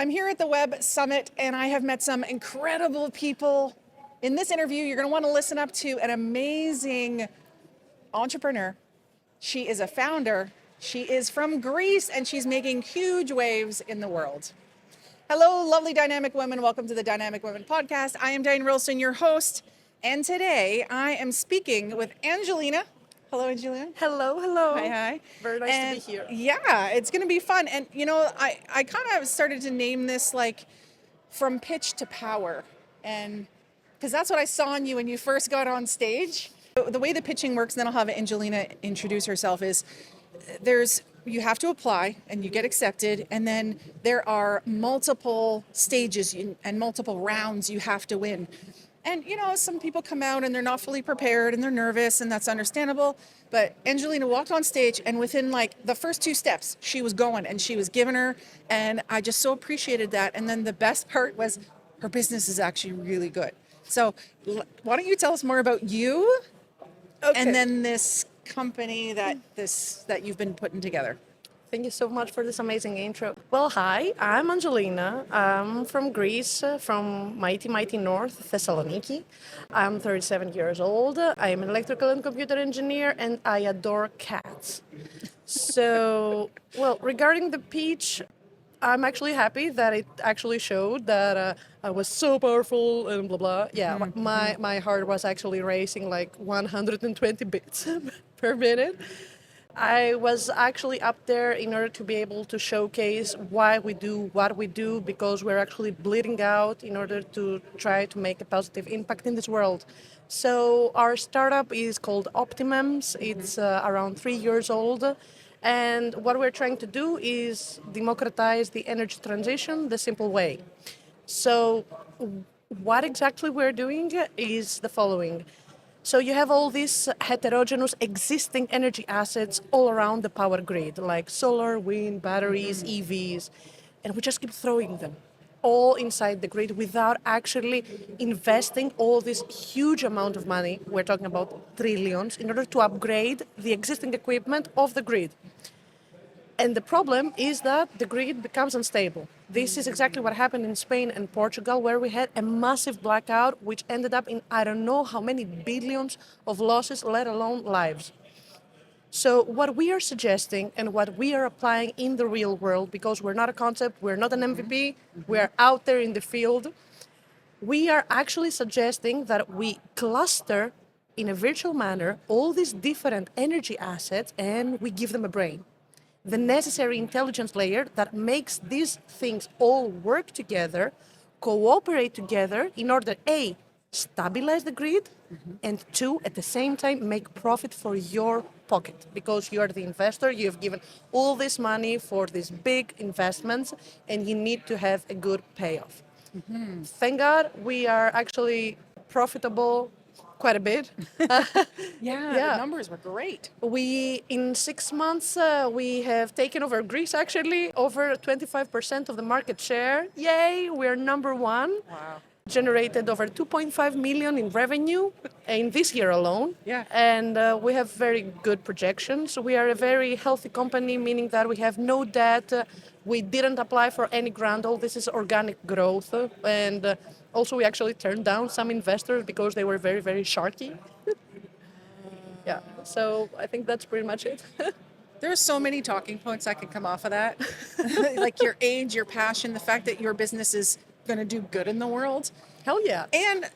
I'm here at the Web Summit and I have met some incredible people. In this interview, you're going to want to listen up to an amazing entrepreneur. She is a founder. She is from Greece and she's making huge waves in the world. Hello, lovely dynamic women. Welcome to the Dynamic Women Podcast. I am Diane Rolston, your host. And today I am speaking with Angelina. Hello, Angelina. Hello, hello. Hi. Very nice to be here. Yeah, it's going to be fun. And, you know, I kind of started to name this like from pitch to power. And because that's what I saw in you when you first got on stage. The way the pitching works, then I'll have Angelina introduce herself, is you have to apply and you get accepted. And then there are multiple stages and multiple rounds you have to win. And, you know, some people come out and they're not fully prepared and they're nervous, and that's understandable. But Angelina walked on stage and within like the first two steps, she was going and she was giving her. And I just so appreciated that. And then the best part was her business is actually really good. So why don't you tell us more about you and then this company that you've been putting together? Thank you so much for this amazing intro. Well, hi, I'm Angelina. I'm from Greece, from mighty north, Thessaloniki. I'm 37 years old. I'm an electrical and computer engineer, and I adore cats. So, well, regarding the pitch, I'm actually happy that it actually showed that I was so powerful and blah, blah. Yeah, my heart was actually racing like 120 beats per minute. I was actually up there in order to be able to showcase why we do what we do, because we're actually bleeding out in order to try to make a positive impact in this world. So our startup is called Optimems. It's around 3 years old. And what we're trying to do is democratize the energy transition the simple way. So what exactly we're doing is the following. So you have all these heterogeneous existing energy assets all around the power grid, like solar, wind, batteries, EVs, and we just keep throwing them all inside the grid without actually investing all this huge amount of money, we're talking about trillions, in order to upgrade the existing equipment of the grid. And the problem is that the grid becomes unstable. This is exactly what happened in Spain and Portugal, where we had a massive blackout, which ended up in I don't know how many billions of losses, let alone lives. So what we are suggesting and what we are applying in the real world, because we're not a concept, we're not an MVP, we're out there in the field, we are actually suggesting that we cluster in a virtual manner all these different energy assets and we give them a brain. The necessary intelligence layer that makes these things all work together, cooperate together in order, A, stabilize the grid, and two, at the same time, make profit for your pocket. Because you are the investor, you have given all this money for these big investments, and you need to have a good payoff. Thank God we are actually profitable quite a bit. The numbers were great. In 6 months, we have taken over Greece, actually, over 25% of the market share. Yay, we're number one. Wow. Generated over 2.5 million in revenue in this year alone. Yeah. And we have very good projections. We are a very healthy company, meaning that we have no debt. We didn't apply for any grant. All this is organic growth. And also, we actually turned down some investors because they were very, very sharky. Yeah, so I think that's pretty much it. There are so many talking points that can come off of that. Like your age, your passion, the fact that your business is going to do good in the world. Hell yeah. And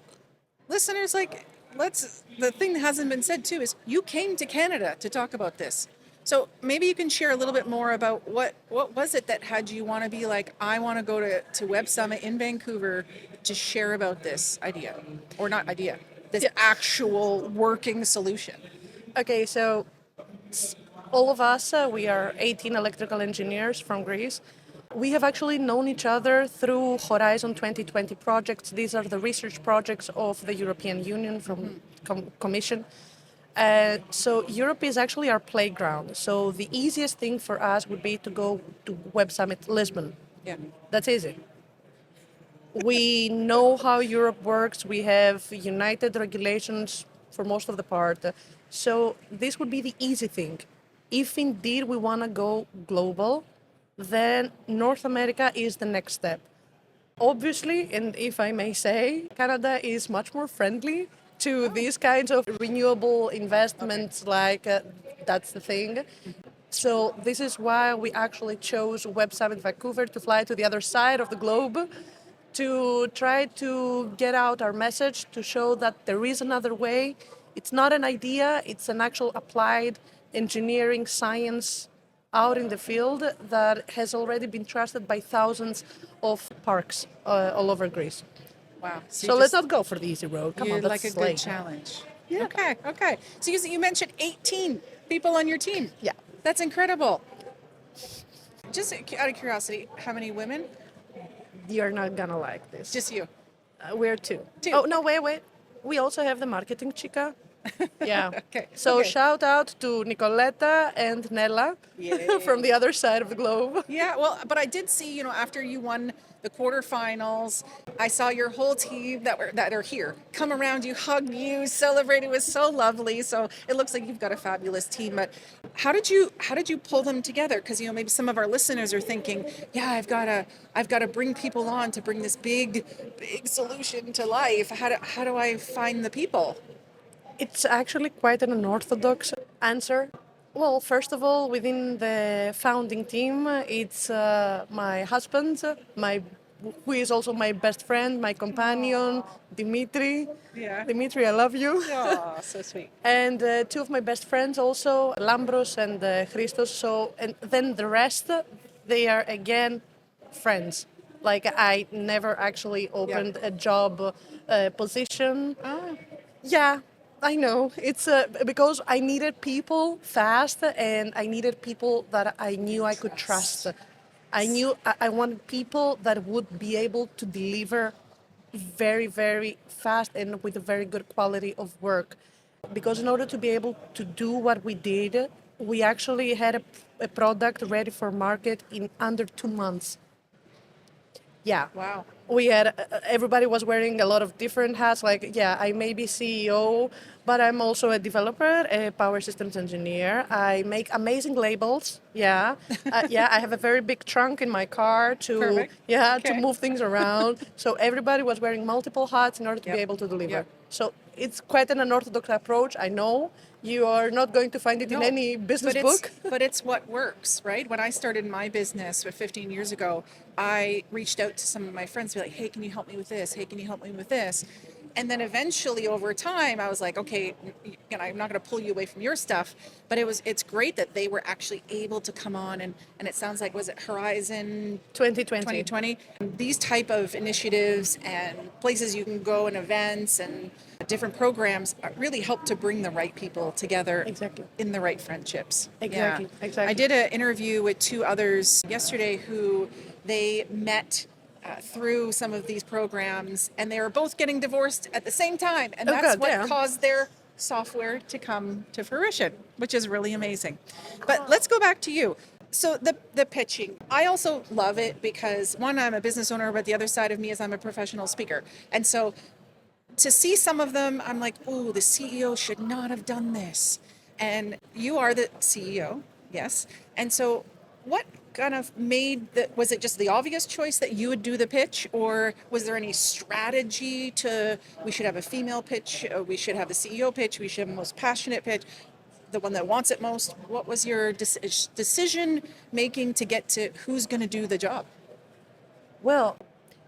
listeners, the thing that hasn't been said too is you came to Canada to talk about this. So maybe you can share a little bit more about what was it that had you want to be like, I want to go to Web Summit in Vancouver to share about this idea, or not idea, this actual working solution. Okay, so all of us, we are 18 electrical engineers from Greece. We have actually known each other through Horizon 2020 projects. These are the research projects of the European Union from Commission. So Europe is actually our playground. So the easiest thing for us would be to go to Web Summit Lisbon. Yeah. That's easy. We know how Europe works. We have united regulations for most of the part. So this would be the easy thing. If indeed we want to go global, then North America is the next step. Obviously, and if I may say, Canada is much more friendly to these kinds of renewable investments, like that's the thing. So this is why we actually chose Web Summit Vancouver to fly to the other side of the globe to try to get out our message, to show that there is another way. It's not an idea, it's an actual applied engineering science out in the field that has already been trusted by thousands of parks all over Greece. Wow. So let's not go for the easy road. Come You on, like a that's good lame. challenge. Yeah. Okay. So you mentioned 18 people on your team. Yeah. That's incredible. Just out of curiosity, how many women? You're not gonna like this. Just you. We're two. Two. Oh, no, wait. We also have the marketing chica. Yeah. Okay. So Okay. shout out to Nicoletta and Nella Yay. from the other side of the globe. Yeah, well, but I did see, after you won the quarterfinals, I saw your whole team that are here come around you, hug you, celebrate. It was so lovely. So it looks like you've got a fabulous team. But how did you pull them together? Because maybe some of our listeners are thinking, yeah, I've got to bring people on to bring this big solution to life. How do I find the people? It's actually quite an unorthodox answer. Well, first of all, within the founding team, it's my husband, who is also my best friend, my companion, Dimitri. Yeah. Dimitri, I love you. Oh, so sweet. And two of my best friends also, Lambros and Christos. So, and then the rest, they are again friends. Like I never actually opened a job position. Oh, Yeah, I know. It's because I needed people fast, and I needed people that I knew I could trust. I wanted people that would be able to deliver very, very fast and with a very good quality of work. Because in order to be able to do what we did, we actually had a product ready for market in under 2 months. Yeah. wow. We had everybody was wearing a lot of different hats. Like, yeah, I may be CEO, but I'm also a developer, a power systems engineer. I make amazing labels. Yeah, yeah. I have a very big trunk in my car to Perfect. to Okay. move things around. So everybody was wearing multiple hats in order to be Yep. able to deliver. Yep. So it's quite an unorthodox approach. I know you are not going to find it in any business but book. but it's what works, right? When I started my business 15 years ago, I reached out to some of my friends to be like, hey, can you help me with this? Hey, can you help me with this? And then eventually over time, I was like, okay, I'm not going to pull you away from your stuff, but it's great that they were actually able to come on and it sounds like, was it Horizon 2020. 2020? These type of initiatives and places you can go and events and different programs really help to bring the right people together. Exactly. In the right friendships. Exactly, Yeah. exactly. I did an interview with two others yesterday who they met through some of these programs, and they were both getting divorced at the same time, and Oh, that's God what damn. caused their software to come to fruition, which is really amazing. But let's go back to you. So the pitching, I also love it because one, I'm a business owner, but the other side of me is I'm a professional speaker, and so to see some of them, I'm like, oh, the CEO should not have done this. And you are the CEO, yes. And so what kind of was it just the obvious choice that you would do the pitch, or was there any strategy to, we should have a female pitch, we should have the CEO pitch, we should have the most passionate pitch, the one that wants it most? What was your decision making to get to who's going to do the job? Well,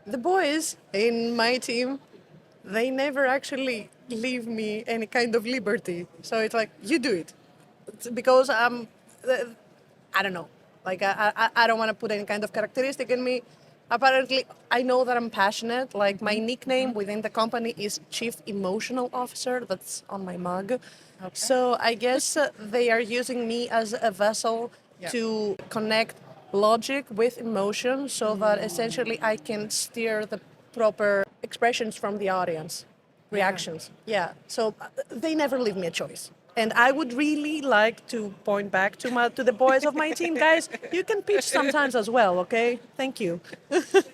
the boys in my team, they never actually leave me any kind of liberty. So it's like, you do it. It's because I don't know. Like, I don't want to put any kind of characteristic in me. Apparently, I know that I'm passionate. Like, my nickname within the company is Chief Emotional Officer. That's on my mug. Okay. So I guess they are using me as a vessel to connect logic with emotion so that essentially I can steer the proper expressions from the audience, reactions. Yeah. So they never leave me a choice. And I would really like to point back to the boys of my team, guys. You can pitch sometimes as well, okay? Thank you.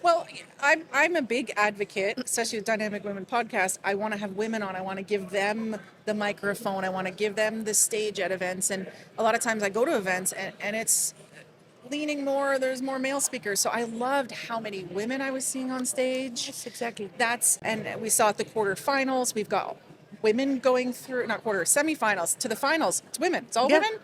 Well, I'm a big advocate, especially with Dynamic Women podcast. I want to have women on. I want to give them the microphone. I want to give them the stage at events. And a lot of times I go to events and leaning more, there's more male speakers. So I loved how many women I was seeing on stage. Yes, exactly. And we saw at the quarterfinals, we've got women going through, not quarter, semifinals to the finals. It's women. It's all Yeah. women.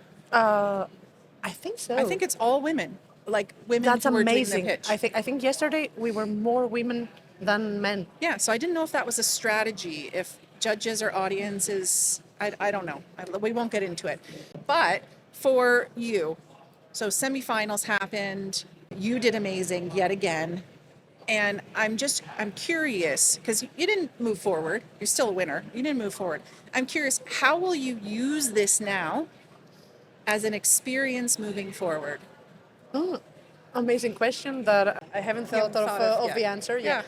I think so. I think it's all women. Like women That's who were doing the amazing. pitch. I think yesterday we were more women than men. Yeah, so I didn't know if that was a strategy, if judges or audiences, I don't know. We won't get into it. But for you, so semifinals happened, you did amazing yet again. And I'm curious, because you didn't move forward. You're still a winner. You didn't move forward. I'm curious, how will you use this now as an experience moving forward? Amazing question that I haven't thought of yet. the answer yet. Yeah.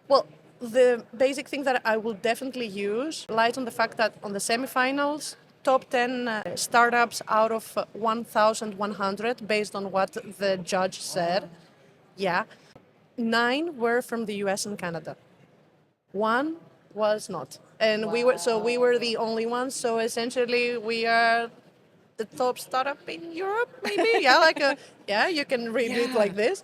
Well, the basic thing that I will definitely use lies on the fact that on the semifinals, top 10 startups out of 1,100, based on what the judge said, yeah, 9 were from the US and Canada. 1 was not. And we were the only ones. So essentially we are the top startup in Europe, maybe. Yeah, you can read it like this.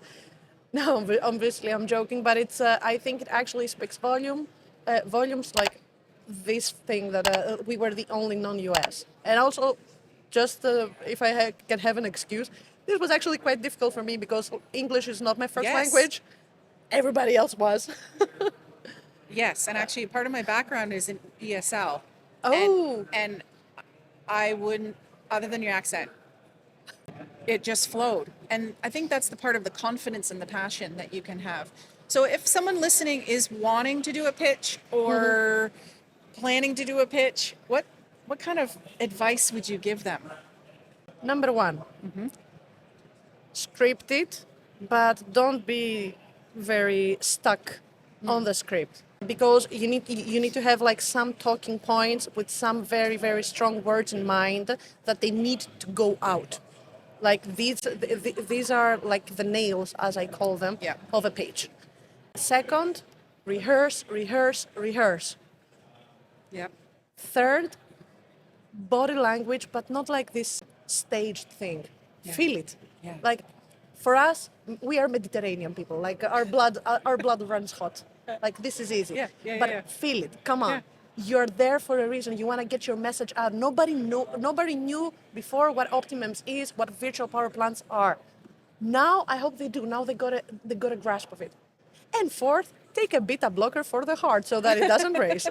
No, but obviously I'm joking, but it's. I think it actually speaks volumes like this thing that we were the only non-US, and also, just if I can have an excuse, this was actually quite difficult for me because English is not my first language. Everybody else was. Yes, and actually part of my background is in ESL. Oh. And I wouldn't, other than your accent, it just flowed. And I think that's the part of the confidence and the passion that you can have. So if someone listening is wanting to do a pitch or planning to do a pitch, what kind of advice would you give them? Number 1, script it, but don't be very stuck on the script, because you need to have like some talking points with some very, very strong words in mind that they need to go out. Like these are like the nails, as I call them, of a page. Second, rehearse, rehearse, rehearse. Yep. Third, body language, but not like this staged thing. Feel it. Yeah. Like for us, we are Mediterranean people. Like our blood runs hot. Like this is easy. But feel it. Come on. You're there for a reason. You want to get your message out. Nobody knew before what Optimems is, what virtual power plants are. Now I hope they do. Now they got a grasp of it. And fourth, take a beta blocker for the heart so that it doesn't race.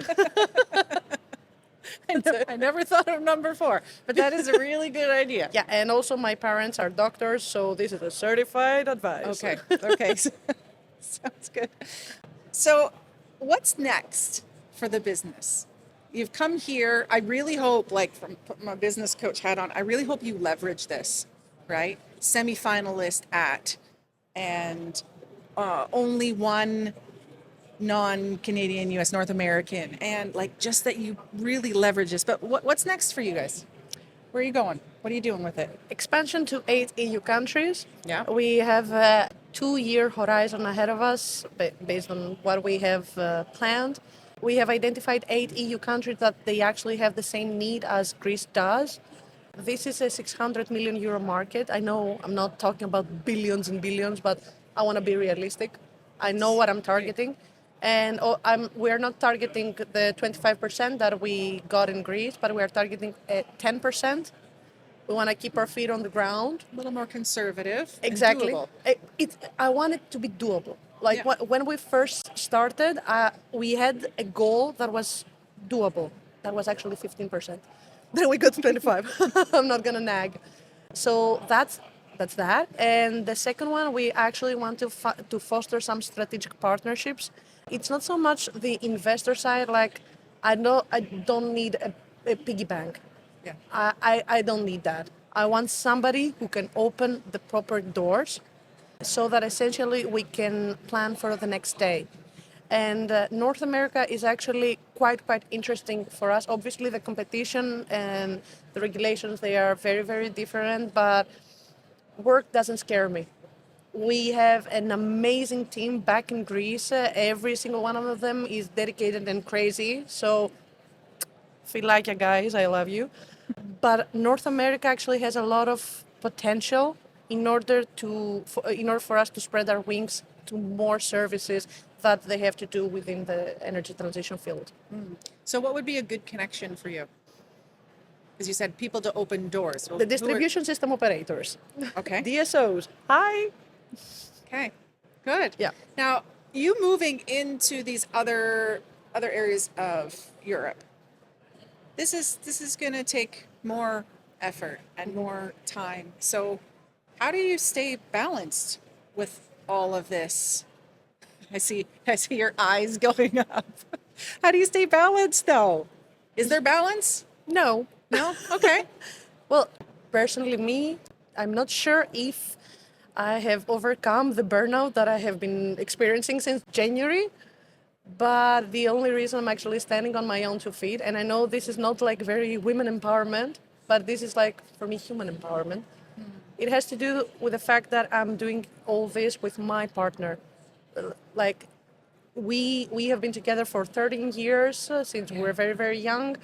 I never thought of number 4, but that is a really good idea. Yeah, and also my parents are doctors, so this is a certified advice. Okay. Sounds good. So what's next for the business? You've come here. I really hope, like from putting my business coach hat on, I really hope you leverage this, right? Semi-finalist and only one non-Canadian, US, North American, and like just that you really leverage this. But what's next for you guys? Where are you going? What are you doing with it? Expansion to 8 EU countries. Yeah. We have a 2-year horizon ahead of us based on what we have planned. We have identified 8 EU countries that they actually have the same need as Greece does. This is a 600 million euro market. I know I'm not talking about billions and billions, but I want to be realistic. I know what I'm targeting. And we're not targeting the 25% that we got in Greece, but we are targeting 10%. We want to keep our feet on the ground. A little more conservative. Exactly. And doable. I want it to be doable. Like when we first started, we had a goal that was doable. That was actually 15%. Then we got to 25. I'm not gonna nag. So that's that. And the second one, we actually want to foster some strategic partnerships. It's not so much the investor side. Like I don't need a piggy bank. Yeah. I don't need that. I want somebody who can open the proper doors so that essentially we can plan for the next day. And North America is actually quite interesting for us. Obviously, the competition and the regulations, they are very, very different, but work doesn't scare me. We have an amazing team back in Greece. Every single one of them is dedicated and crazy. So, feel like you guys, I love you. But North America actually has a lot of potential in order for us to spread our wings to more services that they have to do within the energy transition field. So what would be a good connection for you? Because you said people to open doors. Well, The distribution system operators, Okay. DSOs. Hi. Okay. Good. Yeah. Now, you moving into these other areas of Europe, this is going to take more effort and more time. So, how do you stay balanced with all of this? I see your eyes going up. How do you stay balanced though? Is there balance? No. No? Okay. Well, personally, me, I'm not sure if I have overcome the burnout that I have been experiencing since January. But the only reason I'm actually standing on my own 2 feet, and I know this is not like very women empowerment, but this is like for me human empowerment. It has to do with the fact that I'm doing all this with my partner. Like we have been together for 13 years since we were very, very young,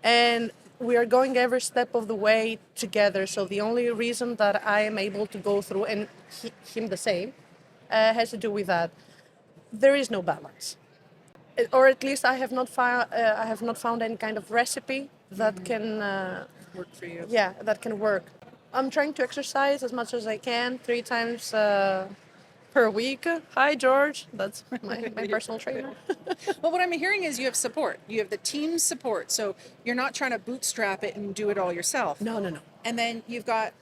and we are going every step of the way together. So the only reason that I am able to go through, and him the same, has to do with that. There is no balance, or at least I have not found. I have not found any kind of recipe that can. Work for you. Yeah, that can work. I'm trying to exercise as much as I can, 3 times per week. Hi, George. That's my personal trainer. Well, what I'm hearing is you have support. You have the team support. So you're not trying to bootstrap it and do it all yourself. No, no, no. And then you've got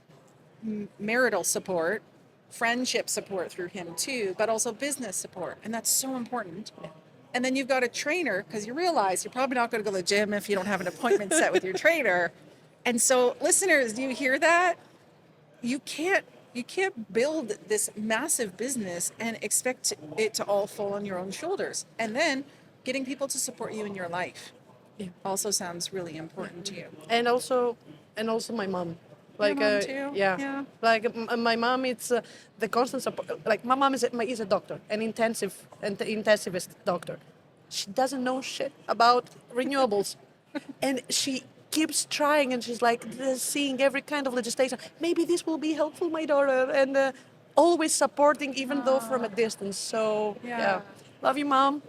marital support, friendship support through him too, but also business support. And that's so important. Yeah. And then you've got a trainer because you realize you're probably not going to go to the gym if you don't have an appointment set with your trainer. And so, listeners, do you hear that? You can't build this massive business and expect it to all fall on your own shoulders. And then getting people to support you in your life also sounds really important to you. And also my mom. Like mom too? Yeah. Like my mom, it's the constant support. Like my mom is a doctor, an intensivist doctor. She doesn't know shit about renewables, and she keeps trying, and she's like seeing every kind of legislation. Maybe this will be helpful, my daughter, and always supporting, even though from a distance. So yeah, love you, mom.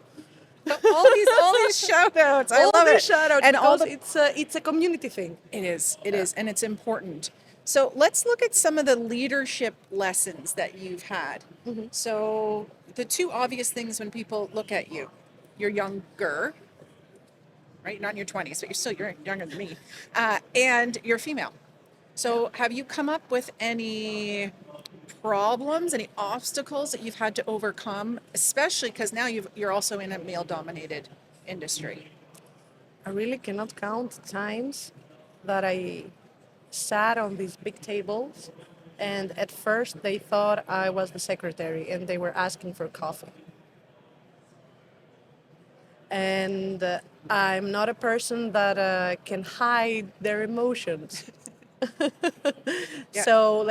all these shout outs. I love it. Shout out, and all it's a community thing. It is, and it's important. So let's look at some of the leadership lessons that you've had. Mm-hmm. So the two obvious things when people look at you, you're younger, right? Not in your 20s, but you're younger than me, and you're female. So have you come up with any problems, any obstacles that you've had to overcome, especially because now you're also in a male-dominated industry? I really cannot count times that I sat on these big tables, and at first they thought I was the secretary and they were asking for coffee. And I'm not a person that can hide their emotions. Yeah. So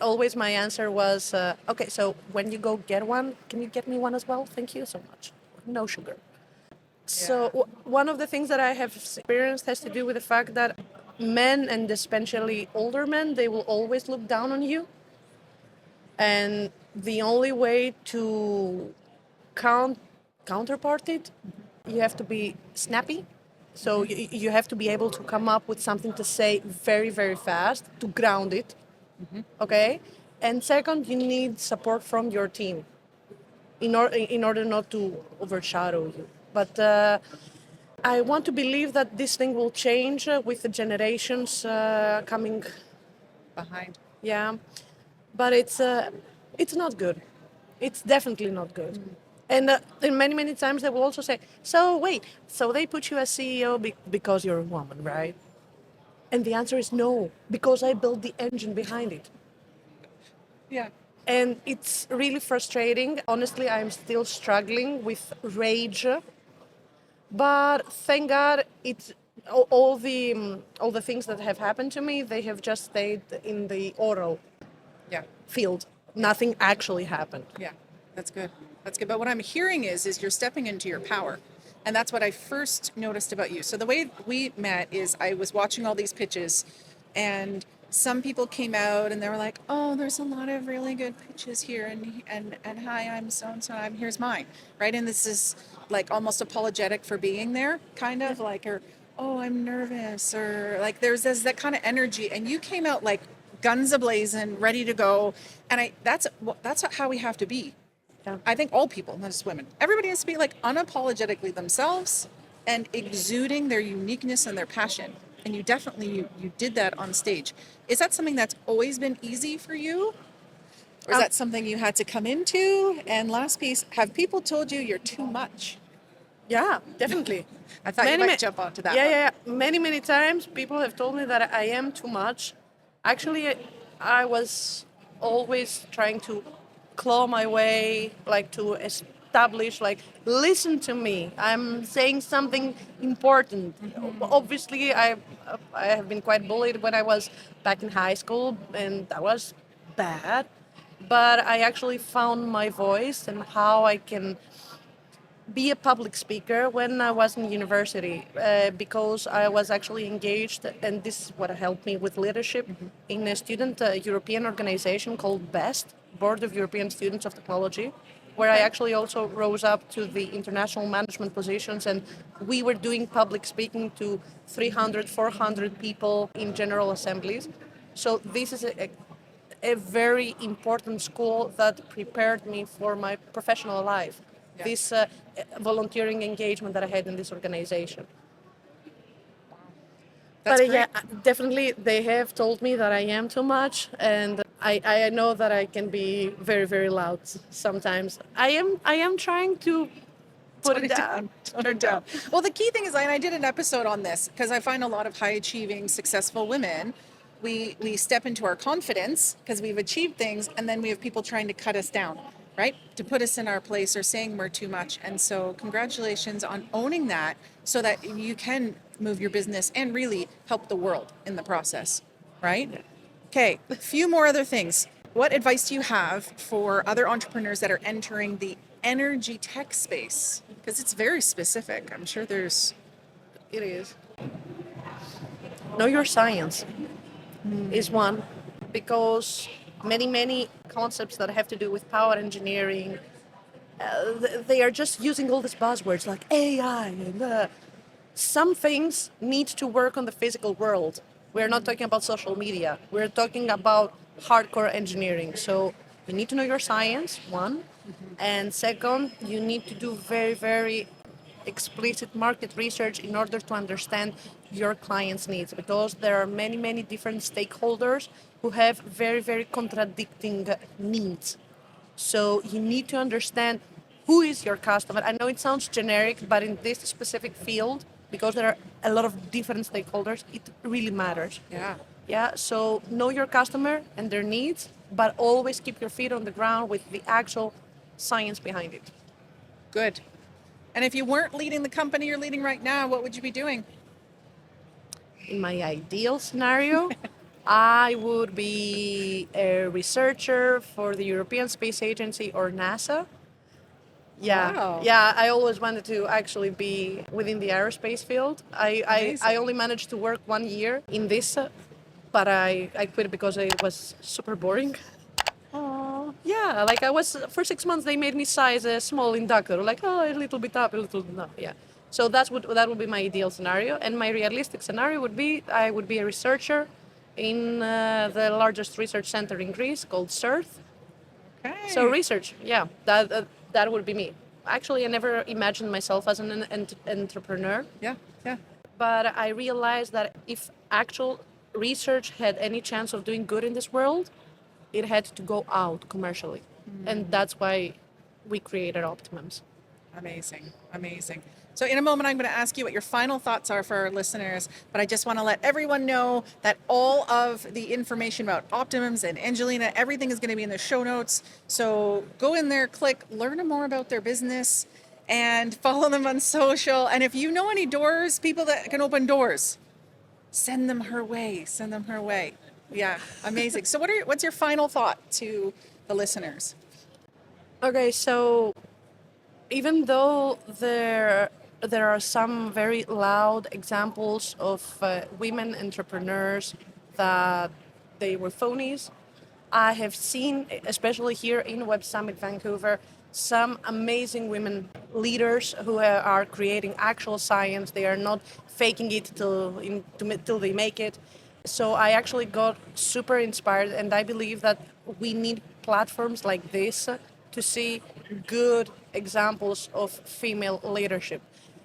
always my answer was, okay, so when you go get one, can you get me one as well? Thank you so much. No sugar. So one of the things that I have experienced has to do with the fact that men, and especially older men, they will always look down on you. And the only way to counterpart it, you have to be snappy. So you have to be able to come up with something to say very, very fast to ground it. Mm-hmm. Okay? And second, you need support from your team in order not to overshadow you. But I want to believe that this thing will change with the generations coming Behind. Yeah, but it's not good. It's definitely not good. And many times they will also say, so wait, so they put you as CEO because you're a woman, right? And the answer is no, because I built the engine behind it. Yeah. And it's really frustrating. Honestly, I'm still struggling with rage. But thank God, it's all the things that have happened to me, they have just stayed in the oral field. Nothing actually happened. Yeah, that's good. That's good. But what I'm hearing is you're stepping into your power. And that's what I first noticed about you. So the way we met is I was watching all these pitches, and some people came out and they were like, "Oh, there's a lot of really good pitches here, and hi, I'm so and so. I'm here's mine," right? And this is like almost apologetic for being there, kind of like, or oh, I'm nervous, or like there's this that kind of energy, and you came out like guns ablazing, ready to go, and that's how we have to be. Yeah. I think all people, not just women, everybody has to be like unapologetically themselves and exuding their uniqueness and their passion. And you definitely you did that on stage. Is that something that's always been easy for you? Or is that something you had to come into? And last piece, have people told you you're too much? Yeah, definitely. I thought you might jump onto that yeah, one. yeah, yeah. Many times people have told me that I am too much. Actually, I was always trying to claw my way, like to establish, like, listen to me. I'm saying something important. Obviously, I have been quite bullied when I was back in high school, and that was bad. But I actually found my voice and how I can be a public speaker when I was in university because I was actually engaged, and this is what helped me with leadership in a student European organization called BEST, Board of European Students of Technology, where I actually also rose up to the international management positions, and we were doing public speaking to 300, 400 people in general assemblies. So this is a very important school that prepared me for my professional life. Yeah. This volunteering engagement that I had in this organization. That's But great. yeah, definitely they have told me that I am too much, and I know that I can be very, very loud sometimes. I am trying to put it down. Tone it down. Well, the key thing is, and I did an episode on this because I find a lot of high achieving, successful women, we step into our confidence because we've achieved things, and then we have people trying to cut us down, right? To put us in our place or saying we're too much. And so, congratulations on owning that so that you can move your business and really help the world in the process, right? Okay, a few more other things. What advice do you have for other entrepreneurs that are entering the energy tech space? Because it's very specific. I'm sure there's. It is. Know your science is one, because many concepts that have to do with power engineering, they are just using all these buzzwords like AI and some things need to work on the physical world. We're not talking about social media. We're talking about hardcore engineering. So you need to know your science, one. And second, you need to do very explicit market research in order to understand your clients' needs, because there are many different stakeholders who have very contradicting needs. So you need to understand who is your customer. I know it sounds generic, but in this specific field, because there are a lot of different stakeholders, it really matters. Yeah. Yeah, so know your customer and their needs, but always keep your feet on the ground with the actual science behind it. Good. And if you weren't leading the company you're leading right now, what would you be doing? In my ideal scenario, I would be a researcher for the European Space Agency or NASA. Yeah, Wow. yeah. I always wanted to actually be within the aerospace field. I Amazing. only managed to work 1 year in this, but I quit because it was super boring. Aww. Yeah, like I was for 6 months. They made me size a small inductor, like a little bit up, a little bit down. Yeah, so that would be my ideal scenario, and my realistic scenario would be I would be a researcher in the largest research center in Greece called CERT. Okay. So research, yeah, that would be me. Actually, I never imagined myself as an entrepreneur, Yeah. Yeah. but I realized that if actual research had any chance of doing good in this world, it had to go out commercially. And that's why we created Optimems. Amazing. Amazing. So, in a moment, I'm going to ask you what your final thoughts are for our listeners. But I just want to let everyone know that all of the information about Optimems and Angelina, everything is going to be in the show notes. So, go in there, click, learn more about their business, and follow them on social. And if you know any doors, people that can open doors, send them her way. Send them her way. Yeah, amazing. So, what's your final thought to the listeners? Okay, so even though there are some very loud examples of women entrepreneurs that they were phonies. I have seen, especially here in Web Summit Vancouver, some amazing women leaders who are creating actual science. They are not faking it till they make it. So I actually got super inspired, and I believe that we need platforms like this to see good examples of female leadership.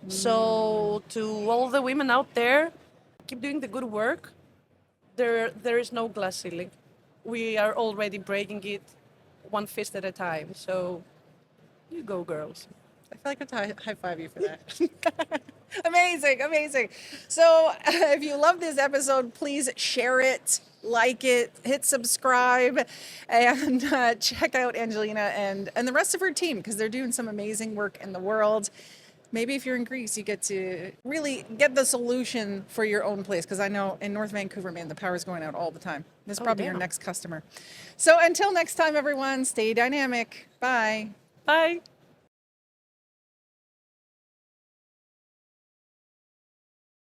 So to all the women out there, keep doing the good work. There is no glass ceiling. We are already breaking it one fist at a time. So you go, girls. I feel like I have to high five you for that. Amazing, amazing. So if you love this episode, please share it, like it, hit subscribe, and check out Angelina and the rest of her team, because they're doing some amazing work in the world. Maybe if you're in Greece, you get to really get the solution for your own place, because I know in North Vancouver, man, the power's going out all the time. This is probably your next customer. So until next time, everyone, stay dynamic. Bye. Bye.